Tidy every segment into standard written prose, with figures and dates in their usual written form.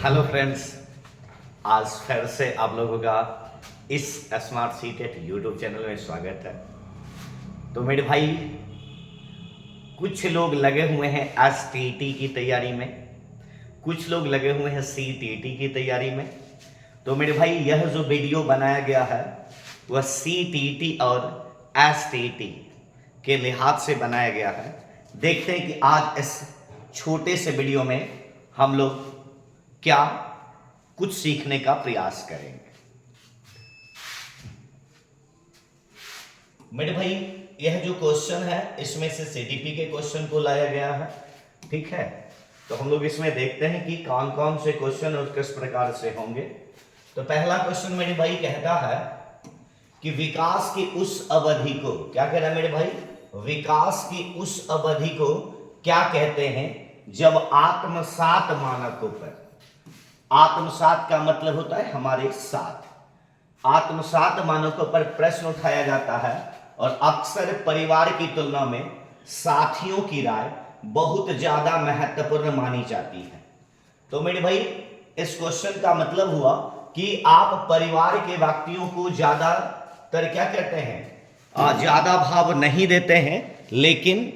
Hello friends, आज फिर से आप लोगों का इस स्मार्ट सीटेट यूट्यूब चैनल में स्वागत है। तो मेरे भाई, कुछ लोग लगे हुए हैं एसटीटी की तैयारी में, कुछ लोग लगे हुए हैं सीटीटी की तैयारी में। तो मेरे भाई, यह जो वीडियो बनाया गया है वह सीटीटी और एसटीटी के लिहाज से बनाया गया है। देखते हैं कि आज इस छोटे से वीडियो में हम लोग क्या कुछ सीखने का प्रयास करेंगे। मेरे भाई, यह जो क्वेश्चन है इसमें से सीटीपी के क्वेश्चन को लाया गया है, ठीक है। तो हम लोग इसमें देखते हैं कि कौन कौन से क्वेश्चन और किस प्रकार से होंगे। तो पहला क्वेश्चन मेरे भाई कहता है कि विकास की उस अवधि को, क्या कह रहा है मेरे भाई, विकास की उस अवधि को क्या कहते हैं जब आत्मसात मानकों पर, आत्मसात का मतलब होता है हमारे साथ, आत्मसात मानकों पर प्रश्न उठाया जाता है और अक्सर परिवार की तुलना में साथियों की राय बहुत ज्यादा महत्वपूर्ण मानी जाती है। तो मेरे भाई, इस क्वेश्चन का मतलब हुआ कि आप परिवार के व्यक्तियों को ज्यादातर क्या कहते हैं, ज्यादा भाव नहीं देते हैं, लेकिन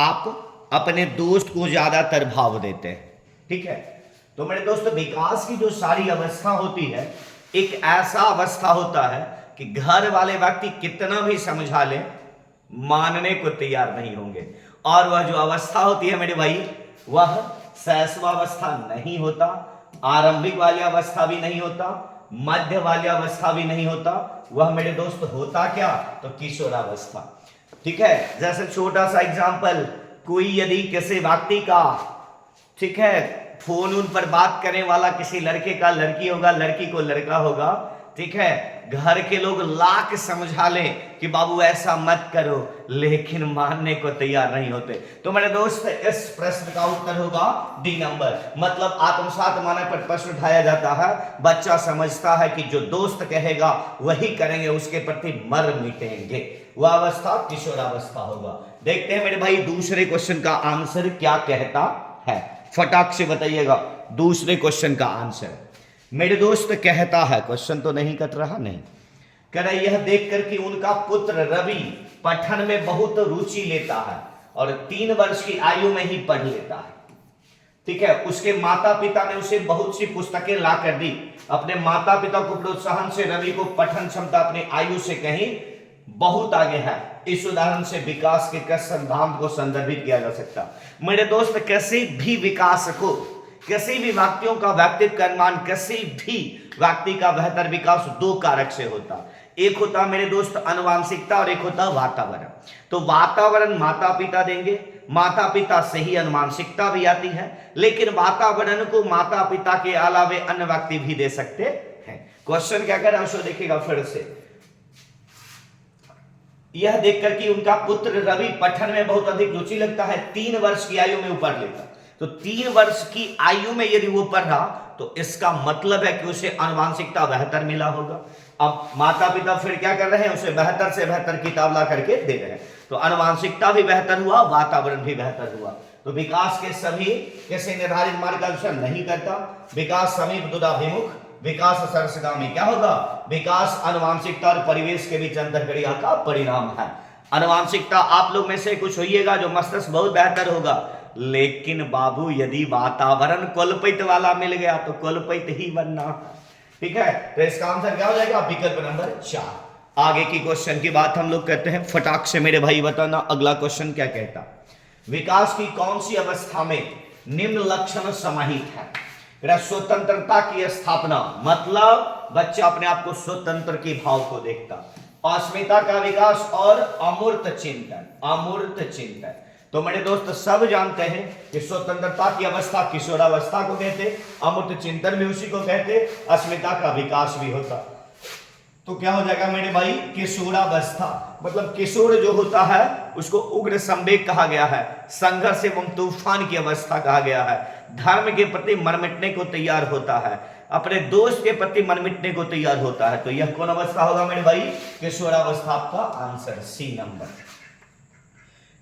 आप अपने दोस्त को ज्यादातर भाव देते हैं, ठीक है। तो मेरे दोस्त, विकास की जो सारी अवस्था होती है एक ऐसा अवस्था होता है कि घर वाले व्यक्ति कितना भी समझा ले, मानने को तैयार नहीं होंगे। और वह जो अवस्था होती है मेरे भाई, वह शैशवावस्था नहीं होता, आरंभिक वाली अवस्था भी नहीं होता, मध्य वाली अवस्था भी नहीं होता। वह मेरे दोस्त होता क्या, तो किशोरावस्था, ठीक है। जैसे छोटा सा एग्जांपल, कोई यदि किसी व्यक्ति का, ठीक है, फोन उन पर बात करने वाला किसी लड़के का लड़की होगा, लड़की को लड़का होगा, ठीक है, घर के लोग लाख समझा लें कि बाबू ऐसा मत करो, लेकिन मानने को तैयार नहीं होते। तो मेरे दोस्त, इस प्रश्न का उत्तर होगा डी नंबर। मतलब आत्मसात मानक पर प्रश्न उठाया जाता है, बच्चा समझता है कि जो दोस्त कहेगा वही करेंगे, उसके प्रति मर मिटेंगे, वह अवस्था किशोरावस्था होगा। देखते हैं मेरे भाई दूसरे क्वेश्चन का आंसर क्या कहता है, फटाक से बताइएगा दूसरे क्वेश्चन का आंसर। मेरे दोस्त कहता है, क्वेश्चन तो नहीं कट रहा, नहीं कह रहा, यह देखकर कि उनका पुत्र रवि पठन में बहुत रुचि लेता है और 3 वर्ष की आयु में ही पढ़ लेता है, ठीक है। उसके माता पिता ने उसे बहुत सी पुस्तकें ला कर दी। अपने माता पिता को प्रोत्साहन से रवि को पठन क्षमता अपनी आयु से कहीं बहुत आगे है। इस उदाहरण से विकास के किस सिद्धांत को संदर्भित किया जा सकता। मेरे दोस्त, किसी भी विकास को, किसी भी व्यक्तियों का व्यक्तित्व का निर्माण, किसी भी व्यक्ति का बेहतर विकास 2 कारक से होता। एक होता मेरे दोस्त आनुवंशिकता और एक होता वातावरण। तो वातावरण माता पिता देंगे, माता पिता से ही आनुवंशिकता भी आती है, लेकिन वातावरण को माता पिता के अलावे अन्य व्यक्ति भी दे सकते हैं। क्वेश्चन क्या कह रहा है उसको देखिएगा फिर से। यह देखकर कि उनका पुत्र रवि पठन में बहुत अधिक रुचि लगता है, 3 वर्ष की आयु में वो पढ़ लेता। तो 3 वर्ष की आयु में यदि वो पढ़ रहा तो इसका मतलब है कि उसे आनुवंशिकता बेहतर मिला होगा। अब माता पिता फिर क्या कर रहे हैं, उसे बेहतर से बेहतर किताब ला करके दे रहे हैं, तो आनुवंशिकता भी बेहतर हुआ, वातावरण भी बेहतर हुआ। तो विकास के सभी किसी निर्धारित मार्ग का अनुसरण नहीं करता। विकास समीप दुराभिमुख, विकास सरसगामी। क्या होगा, विकास आनुवंशिकता और परिवेश के बीच अंतर्क्रिया का परिणाम है। आनुवंशिकता आप लोग में से कुछ होइएगा जो मस्तिष्क बहुत बेहतर होगा, लेकिन बाबू यदि वातावरण कुलपित वाला मिल गया तो कुलपित ही बनना, ठीक है। तो इसका आंसर क्या हो जाएगा, विकल्प नंबर 4। आगे की क्वेश्चन की बात हम लोग करते हैं, फटाक से मेरे भाई बताना अगला क्वेश्चन क्या कहता। विकास की कौन सी अवस्था में निम्न लक्षण समाहित है। स्वतंत्रता की स्थापना, मतलब बच्चा अपने आप को स्वतंत्र के भाव को देखता। अस्मिता का विकास और अमूर्त चिंतन, अमूर्त चिंतन। तो मेरे दोस्त सब जानते हैं कि स्वतंत्रता की अवस्था किशोरावस्था को कहते, अमूर्त चिंतन भी उसी को कहते, अस्मिता का विकास भी होता। तो क्या हो जाएगा मेरे भाई, किशोरावस्था। मतलब किशोर जो होता है उसको उग्र संवेग कहा गया है, संघर्ष एवं तूफान की अवस्था कहा गया है, धर्म के प्रति मर मिटने को तैयार होता है, अपने दोस्त के प्रति मन मिटने को तैयार होता है। तो यह कौन अवस्था होगा मेरे भाई, किशोरावस्था। आपका आंसर सी नंबर।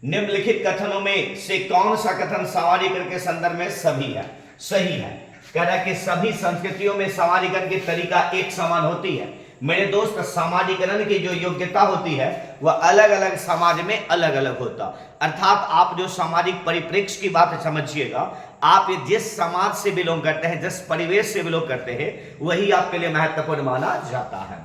निम्नलिखित कथनों में से कौन सा कथन सवारी करके संदर्भ में सही है। कह रहा है कि सभी संस्कृतियों में समाजीकरण की तरीका एक समान होती है। मेरे दोस्त, समाजीकरण की जो योग्यता होती है वह अलग अलग समाज में अलग अलग होता, अर्थात आप जो सामाजिक परिप्रेक्ष्य की बात समझिएगा, आप जिस समाज से बिलोंग करते हैं, जिस परिवेश से बिलोंग करते हैं, वही आपके लिए महत्वपूर्ण माना जाता है।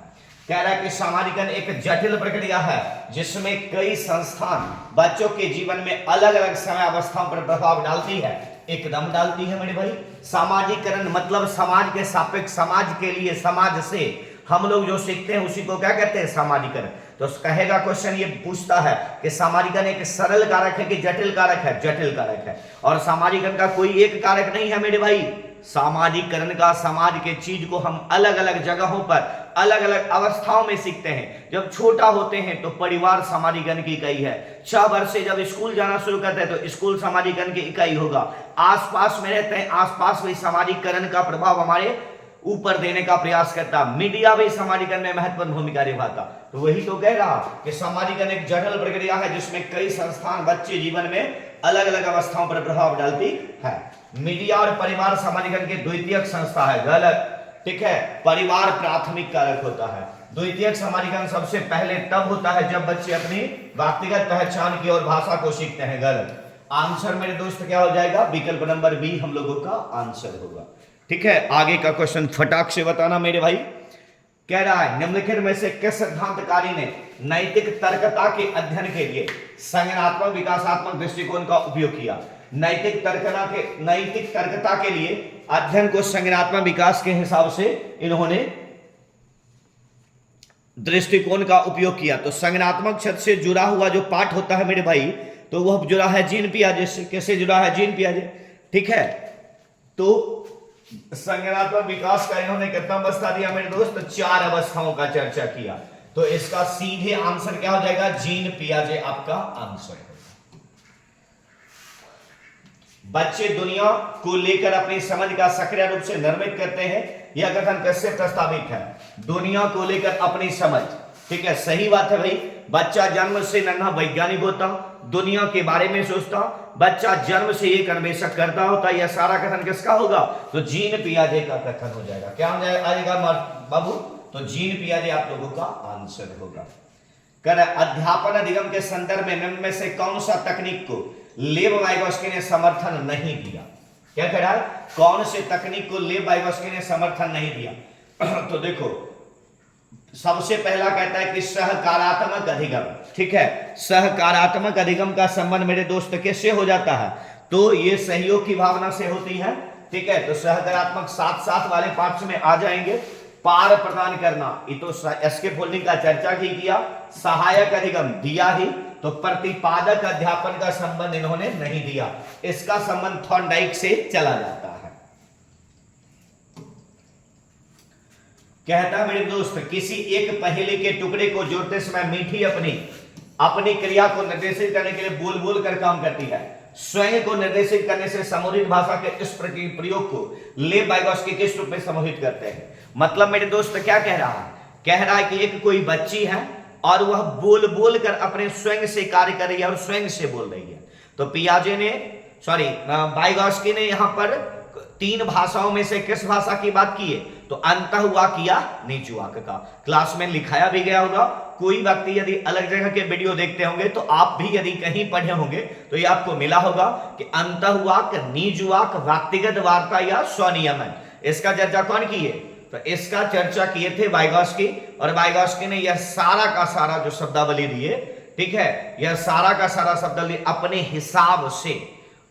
कह रहा है कि समाजीकरण एक जटिल प्रक्रिया है जिसमें कई संस्थान बच्चों के जीवन में अलग अलग समय अवस्थाओं पर प्रभाव डालती है, एकदम डालती है मेरे भाई। सामाजिकरण मतलब समाज के सापेक्ष, समाज के लिए, समाज से हम लोग जो सीखते हैं उसी को क्या कहते हैं, सामाजिकरण। तो कहेगा क्वेश्चन ये पूछता है कि सामाजिकरण एक सरल कारक है कि जटिल कारक है? जटिल कारक है। और सामाजिकरण का कोई एक कारक नहीं है मेरे भाई, सामाजिकरण का समाज के चीज को हम अलग अलग जगहों पर अलग अलग अवस्थाओं में सीखते हैं। जब छोटा होते हैं तो परिवार सामाजिकरण की इकाई है, 6 वर्ष से जब स्कूल जाना शुरू करते हैं तो स्कूल सामाजिकरण की इकाई होगा, आसपास में रहते हैं, आसपास भी सामाजिकरण का प्रभाव हमारे ऊपर देने का प्रयास करता, मीडिया भी सामाजिकरण में महत्वपूर्ण भूमिका निभाता। तो वही तो कह रहा कि सामाजिकरण एक जटिल प्रक्रिया है जिसमें कई संस्थान बच्चे जीवन में अलग अलग अवस्थाओं पर प्रभाव डालती है। मीडिया और परिवार सामाजिकरण के द्वितीयक संस्था है, गलत। ठीक है, परिवार प्राथमिक कारक होता है। द्वितीयक सामाजिकरण सबसे पहले तब होता है जब बच्चे अपनी व्यक्तिगत पहचान की और भाषा को सीखते हैं, गलत। आंसर मेरे दोस्त क्या हो जाएगा, विकल्प नंबर बी हम लोगों का आंसर होगा। ठीक है, आगे का क्वेश्चन फटाक से बताना मेरे भाई। कह रहा है निम्नलिखित में से किस सिद्धांतकारी ने नैतिक तर्कता के अध्ययन के लिए संज्ञानात्मक विकासात्मक दृष्टिकोण का उपयोग किया? नैतिक तर्कता के लिए अध्ययन को संज्ञानात्मक विकास के हिसाब से इन्होंने दृष्टिकोण का उपयोग किया। तो संज्ञानात्मक क्षेत्र से जुड़ा हुआ जो पाठ होता है मेरे भाई, तो वह जुड़ा है जीन पियाजे से। कैसे जुड़ा है? जीन पियाजे। ठीक है, तो संज्ञानात्मक विकास का इन्होंने कितना अवस्था दिया मेरे दोस्त? 4 अवस्थाओं का चर्चा किया। तो इसका सीधे आंसर क्या हो जाएगा? जीन पियाजे आपका आंसर है। बच्चे दुनिया को लेकर अपनी समझ का सक्रिय रूप से निर्मित करते हैं। यह कथन किससे प्रस्तावित है? दुनिया को लेकर अपनी समझ। ठीक है, सही बात है भाई। बच्चा जन्म से नन्हा वैज्ञानिक होता, दुनिया के बारे में सोचता, बच्चा जन्म से एक अन्वेषक करता होता। यह सारा कथन किसका होगा? तो जीन पियाजे का कथन हो जाएगा। क्या हो जाएगा बाबू? तो जीन पियाजे आप लोगों का आंसर होगा। कर अध्यापन अधिगम के संदर्भ में निम्न में से कौन सा तकनीक को लेव वाइगोस्की ने समर्थन नहीं दिया? क्या कह रहा है? कौन से तकनीक को लेव वाइगोस्की ने समर्थन नहीं दिया? तो देखो, सबसे पहला कहता है कि सहकारात्मक अधिगम। ठीक है, सहकारात्मक अधिगम का संबंध मेरे दोस्त किससे हो जाता है? तो ये सहयोग की भावना से होती है। ठीक है, तो सहकारात्मक साथ साथ वाले पार्ट्स में आ जाएंगे। पार प्रदान करना, ये तो एसके फोल्डिंग का चर्चा ही किया। सहायक अधिगम दिया ही। तो प्रतिपादक अध्यापन का संबंध इन्होंने नहीं दिया। इसका संबंध थॉर्नडाइक से चला जाता है। कहता मेरे दोस्त, किसी एक पहेली के टुकड़े को जोड़ते समय मीठी अपनी क्रिया को निर्देशित करने के लिए बोल बोल कर काम करती है। स्वयं को निर्देशित करने से समूहित भाषा के इस प्रयोग को लेव वाइगोस्की किस रूप में समूहित करते हैं? मतलब मेरे दोस्त क्या कह रहा है? कह रहा है कि एक कोई बच्ची है और वह बोल बोल कर अपने स्वयं से कार्य कर रही है और स्वयं से बोल रही है। तो पियाजे ने वाइगोस्की ने यहां पर 3 भाषाओं में से किस भाषा की बात की है? तो अंतःवाक या निजवाक का। क्लास में लिखाया भी गया होगा। कोई व्यक्ति यदि अलग जगह के वीडियो देखते होंगे तो आप भी यदि कहीं पढ़े होंगे तो ये आपको मिला होगा कि अंतःवाक, निजवाक, व्यक्तिगत वार्ता या स्वनियमन। इसका चर्चा कौन किए? तो इसका चर्चा किए थे वाइगोस्की। और वाइगोस्की ने यह सारा का सारा जो शब्दावली दिए, ठीक है, यह सारा का सारा शब्दावली अपने हिसाब से,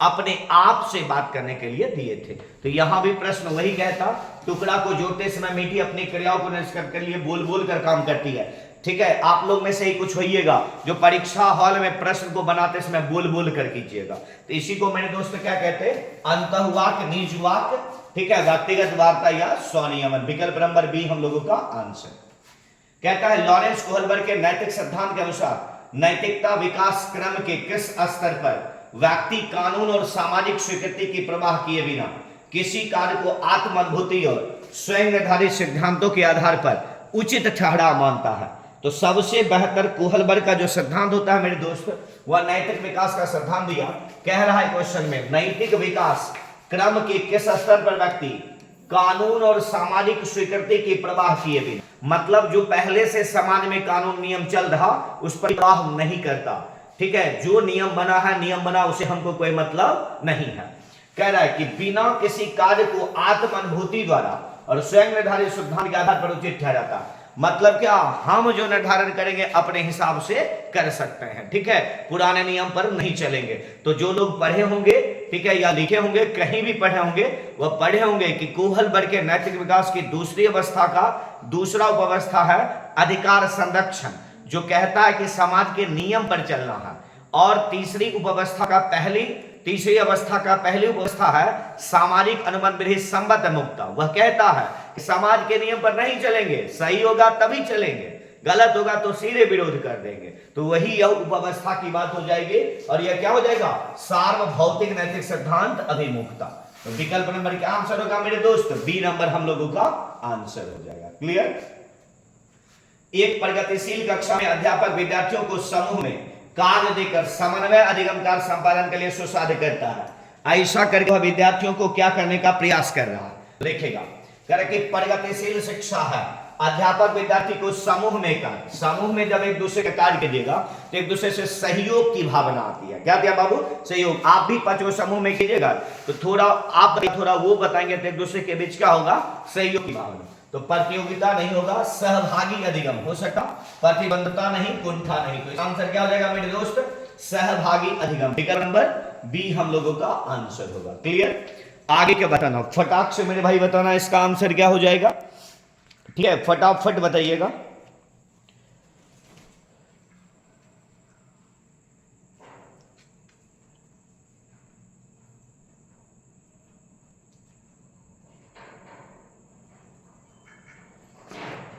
अपने आप से बात करने के लिए दिए थे। तो यहां भी प्रश्न वही कहता, टुकड़ा को जोड़ते समय मीठी अपनी क्रियाओं को निष्कर्ष के लिए बोल बोल कर काम करती है। ठीक है, आप लोग में से ही कुछ होइएगा जो परीक्षा हॉल में प्रश्न को बनाते समय बोल बोल कर कीजिएगा। तो इसी को मेरे दोस्त क्या कहते हैं? अंतःवाक, निजवाक, ठीक है, व्यक्तिगत वार्ता या स्वनियमन। विकल्प नंबर बी हम लोगों का आंसर। कहता है लॉरेंस कोहलबर्ग के नैतिक सिद्धांत के अनुसार नैतिकता विकास क्रम के किस स्तर पर व्यक्ति कानून और सामाजिक स्वीकृति की प्रवाह किए बिना किसी कार्य को आत्मानुभूति और स्वयं निर्धारित सिद्धांतों के आधार पर उचित ठहरा मानता है? तो सबसे बेहतर कोहलबर्ग का जो सिद्धांत होता है मेरे दोस्त, वह नैतिक विकास का सिद्धांत दिया। कह रहा है क्वेश्चन में, नैतिक विकास क्रम के किस स्तर पर व्यक्ति कानून और सामाजिक स्वीकृति की प्रवाह किए बिना, मतलब जो पहले से समाज में कानून नियम चल रहा उस पर प्रवाह नहीं करता। ठीक है, जो नियम बना है नियम बना, उसे हमको कोई मतलब नहीं है। कह रहा है कि बिना किसी कार्य को आत्म अनुभूति द्वारा और स्वयं निर्धारित सिद्धांत के आधार पर उचित ठहराता। मतलब क्या, हम जो निर्धारण करेंगे अपने हिसाब से कर सकते हैं। ठीक है, पुराने नियम पर नहीं चलेंगे। तो जो लोग पढ़े होंगे, ठीक है, या लिखे होंगे, कहीं भी पढ़े होंगे, वह पढ़े होंगे कि कोहल वर्ग के नैतिक विकास की दूसरी अवस्था का दूसरा उपावस्था है अधिकार संरक्षण, जो कहता है कि समाज के नियम पर चलना है। और तीसरी अवस्था का पहली अवस्था है सामाजिक अनुबंध विधि संबद्ध मुक्ता। वह कहता है कि समाज के नियम पर नहीं चलेंगे, सही होगा तभी चलेंगे, गलत होगा तो सीधे विरोध कर देंगे। तो वही यह उपावस्था की बात हो जाएगी। और यह क्या हो जाएगा, सार्वभौतिक नैतिक सिद्धांत अभिमुखता। तो विकल्प नंबर क्या आंसर होगा मेरे दोस्त, बी नंबर हम लोगों का आंसर हो जाएगा। क्लियर। एक प्रगतिशील कक्षा में अध्यापक विद्यार्थियों को समूह में कार्य देकर समन्वय अधिगम कार्य संपादन के लिए सुसाध्य करता है। ऐसा करके वह विद्यार्थियों को क्या करने का प्रयास कर रहा है, देखेगा। कि प्रगतिशील शिक्षा है, अध्यापक विद्यार्थी को समूह में जब एक दूसरे का कार्य कीजिएगा तो एक दूसरे से सहयोग की भावना आती है। क्या दिया बाबू, सहयोग। आप भी 5 समूह में कीजिएगा तो थोड़ा आप थोड़ा वो बताएंगे तो एक दूसरे के बीच क्या होगा, सहयोग की भावना। तो प्रतियोगिता नहीं होगा, सहभागी अधिगम हो सकता, प्रतिबंधता नहीं, कुंठा नहीं। तो आंसर क्या हो जाएगा मेरे दोस्त, सहभागी अधिगम। विकल्प नंबर बी हम लोगों का आंसर होगा। क्लियर। आगे क्या बताना, फटाक से मेरे भाई बताना इसका आंसर क्या हो जाएगा। ठीक है, फटाफट बताइएगा।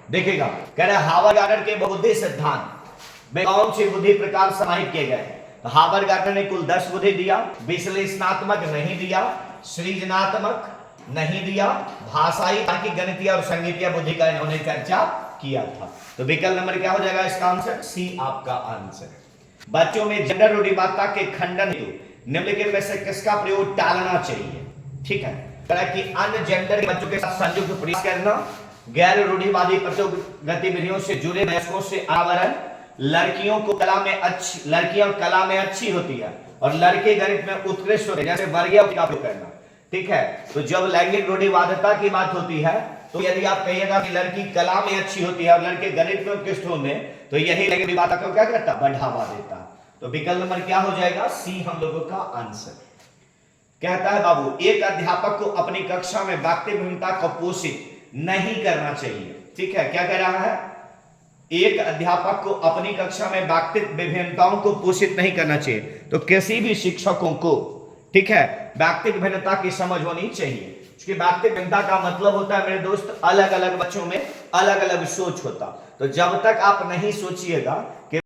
देखिएगा, कह रहे हावर्ड के बहुबुद्धि सिद्धांत में कौन सी बुद्धि प्रकार समाहित किए गए हैं। तो हावर्ड ने कुल 10 बुद्धि दिया, विश्लेषणात्मक नहीं दिया, सृजनात्मक नहीं दिया, भाषाई, तार्किक, गणितीय और संगीतीय बुद्धि का इन्होंने चर्चा किया था। तो विकल्प नंबर क्या हो जाएगा इसका आंसर, सी आपका आंसर। बच्चों में जेंडर रूढ़िवादिता के खंडन हेतु निम्नलिखित में से किसका प्रयोग टालना चाहिए। ठीक है, कि अन्य जेंडर के बच्चों के साथ संयुक्त प्रयास करना, गैर रूढ़िवादी गतिविधियों से जुड़े वयस्कों से आवरण, लड़कियां कला में अच्छी होती है और लड़के गणित में उत्कृष्ट होते हैं, जैसे वर्गीय का प्रयोग करना। ठीक है, तो जब लैंगिक रूढ़िवादिता की बात होती है तो यदि आप कहिएगा कि लड़की कला में अच्छी होती है और लड़के गणित में उत्कृष्ट होंगे तो यही लैंगिक रूढ़िवादिता को क्या करता, बढ़ावा देता। तो विकल्प नंबर क्या हो जाएगा, सी हम लोगों का आंसर। कहता है बाबू, एक अध्यापक को अपनी कक्षा में व्यक्तिगत भिन्नता को पोषित नहीं करना चाहिए। ठीक है, क्या कह रहा है, एक अध्यापक को अपनी कक्षा में व्यक्तिगत विभिन्नताओं को पोषित नहीं करना चाहिए। तो किसी भी शिक्षकों को, ठीक है, व्यक्तिगत भिन्नता की समझ होनी चाहिए। क्योंकि व्यक्तिगत भिन्नता का मतलब होता है मेरे दोस्त, अलग अलग बच्चों में अलग अलग सोच होता। तो जब तक आप नहीं सोचिएगा कि